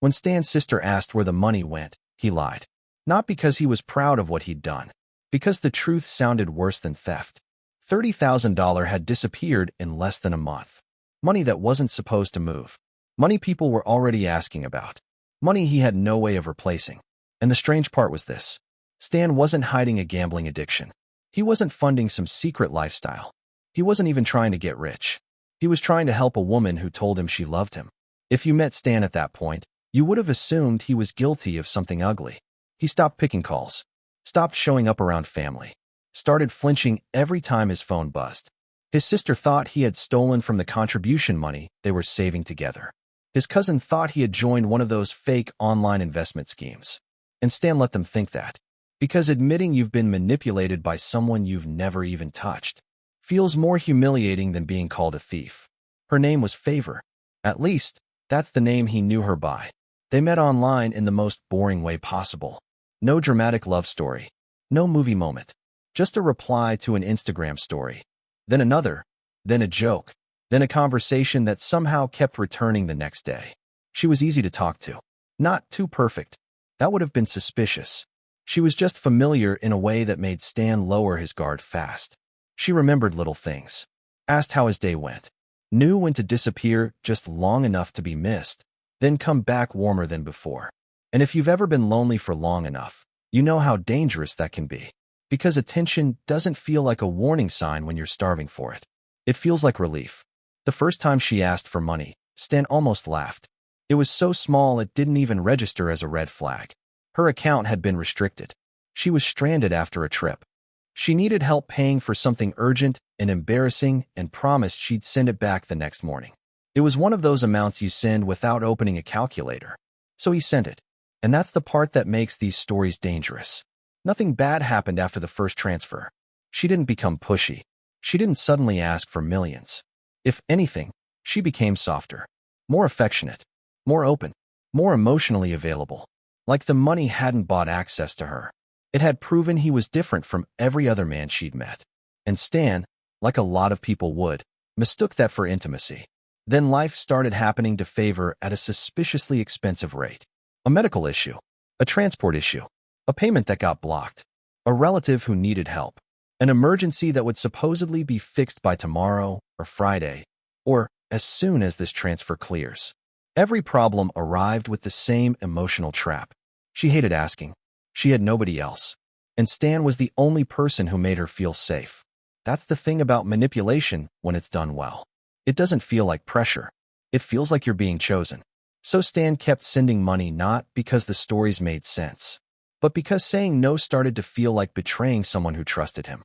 When Stan's sister asked where the money went, he lied. Not because he was proud of what he'd done, because the truth sounded worse than theft. $30,000 had disappeared in less than a month. Money that wasn't supposed to move. Money people were already asking about. Money he had no way of replacing. And the strange part was this. Stan wasn't hiding a gambling addiction. He wasn't funding some secret lifestyle. He wasn't even trying to get rich. He was trying to help a woman who told him she loved him. If you met Stan at that point, you would have assumed he was guilty of something ugly. He stopped picking calls, stopped showing up around family, started flinching every time his phone buzzed. His sister thought he had stolen from the contribution money they were saving together. His cousin thought he had joined one of those fake online investment schemes. And Stan let them think that. Because admitting you've been manipulated by someone you've never even touched feels more humiliating than being called a thief. Her name was Favour. At least, that's the name he knew her by. They met online in the most boring way possible. No dramatic love story. No movie moment. Just a reply to an Instagram story. Then another. Then a joke. Then a conversation that somehow kept returning the next day. She was easy to talk to. Not too perfect. That would have been suspicious. She was just familiar in a way that made Stan lower his guard fast. She remembered little things. Asked how his day went. Knew when to disappear just long enough to be missed, then come back warmer than before. And if you've ever been lonely for long enough, you know how dangerous that can be. Because attention doesn't feel like a warning sign when you're starving for it. It feels like relief. The first time she asked for money, Stan almost laughed. It was so small it didn't even register as a red flag. Her account had been restricted. She was stranded after a trip. She needed help paying for something urgent and embarrassing and promised she'd send it back the next morning. It was one of those amounts you send without opening a calculator. So he sent it. And that's the part that makes these stories dangerous. Nothing bad happened after the first transfer. She didn't become pushy. She didn't suddenly ask for millions. If anything, she became softer, more affectionate, more open, more emotionally available. Like the money hadn't bought access to her. It had proven he was different from every other man she'd met. And Stan, like a lot of people would, mistook that for intimacy. Then life started happening to Favour at a suspiciously expensive rate. A medical issue, a transport issue, a payment that got blocked, a relative who needed help, an emergency that would supposedly be fixed by tomorrow or Friday, or as soon as this transfer clears. Every problem arrived with the same emotional trap. She hated asking. She had nobody else. And Stan was the only person who made her feel safe. That's the thing about manipulation when it's done well. It doesn't feel like pressure. It feels like you're being chosen. So Stan kept sending money not because the stories made sense, but because saying no started to feel like betraying someone who trusted him.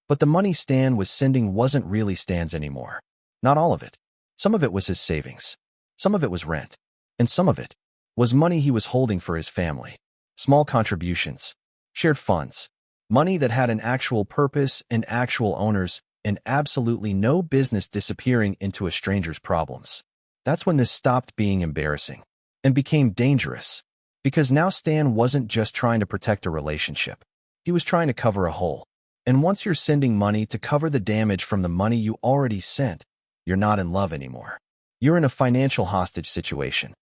But the money Stan was sending wasn't really Stan's anymore. Not all of it. Some of it was his savings. Some of it was rent. And some of it was money he was holding for his family. Small contributions, shared funds, money that had an actual purpose and actual owners, and absolutely no business disappearing into a stranger's problems. That's when this stopped being embarrassing and became dangerous. Because now Stan wasn't just trying to protect a relationship. He was trying to cover a hole. And once you're sending money to cover the damage from the money you already sent, you're not in love anymore. You're in a financial hostage situation.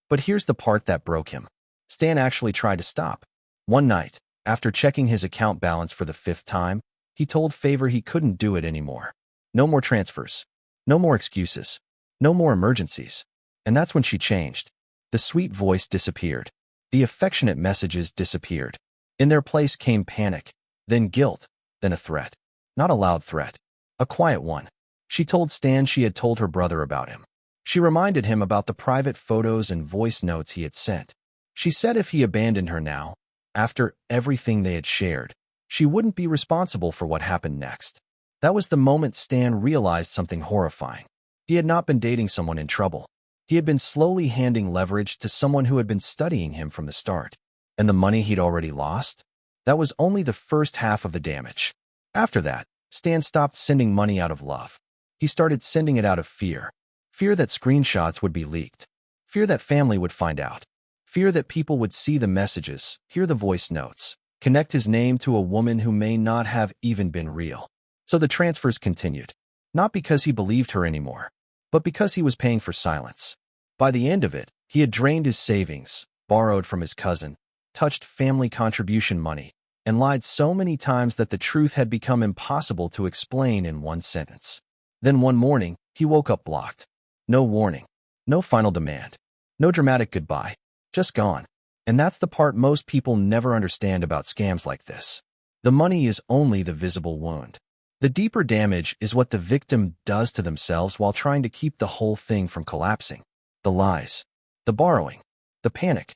But here's the part that broke him. Stan actually tried to stop. One night, after checking his account balance for the 5th time, he told Favour he couldn't do it anymore. No more transfers. No more excuses. No more emergencies. And that's when she changed. The sweet voice disappeared. The affectionate messages disappeared. In their place came panic, then guilt, then a threat. Not a loud threat. A quiet one. She told Stan she had told her brother about him. She reminded him about the private photos and voice notes he had sent. She said if he abandoned her now, after everything they had shared, she wouldn't be responsible for what happened next. That was the moment Stan realized something horrifying. He had not been dating someone in trouble. He had been slowly handing leverage to someone who had been studying him from the start. And the money he'd already lost? That was only the first half of the damage. After that, Stan stopped sending money out of love. He started sending it out of fear. Fear that screenshots would be leaked. Fear that family would find out. Fear that people would see the messages, hear the voice notes, connect his name to a woman who may not have even been real. So the transfers continued. Not because he believed her anymore, but because he was paying for silence. By the end of it, He had drained his savings, borrowed from his cousin, touched family contribution money, and lied so many times that the truth had become impossible to explain in one sentence. Then one morning, he woke up blocked. No warning, no final demand, no dramatic goodbye, just gone. And that's the part most people never understand about scams like this. The money is only the visible wound. The deeper damage is what the victim does to themselves while trying to keep the whole thing from collapsing. The lies, the borrowing, the panic,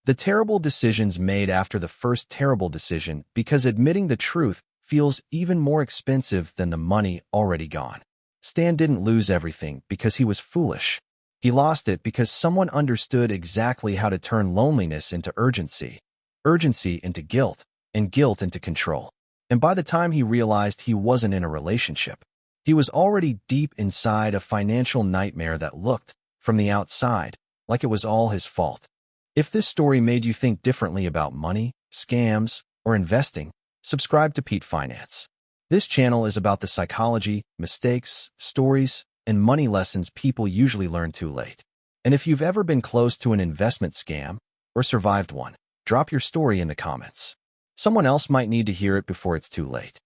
the terrible decisions made after the first terrible decision because admitting the truth feels even more expensive than the money already gone. Stan didn't lose everything because he was foolish. He lost it because someone understood exactly how to turn loneliness into urgency, urgency into guilt, and guilt into control. And by the time he realized he wasn't in a relationship, he was already deep inside a financial nightmare that looked, from the outside, like it was all his fault. If this story made you think differently about money, scams, or investing, subscribe to Pete Finance. This channel is about the psychology, mistakes, stories, and money lessons people usually learn too late. And if you've ever been close to an investment scam or survived one, drop your story in the comments. Someone else might need to hear it before it's too late.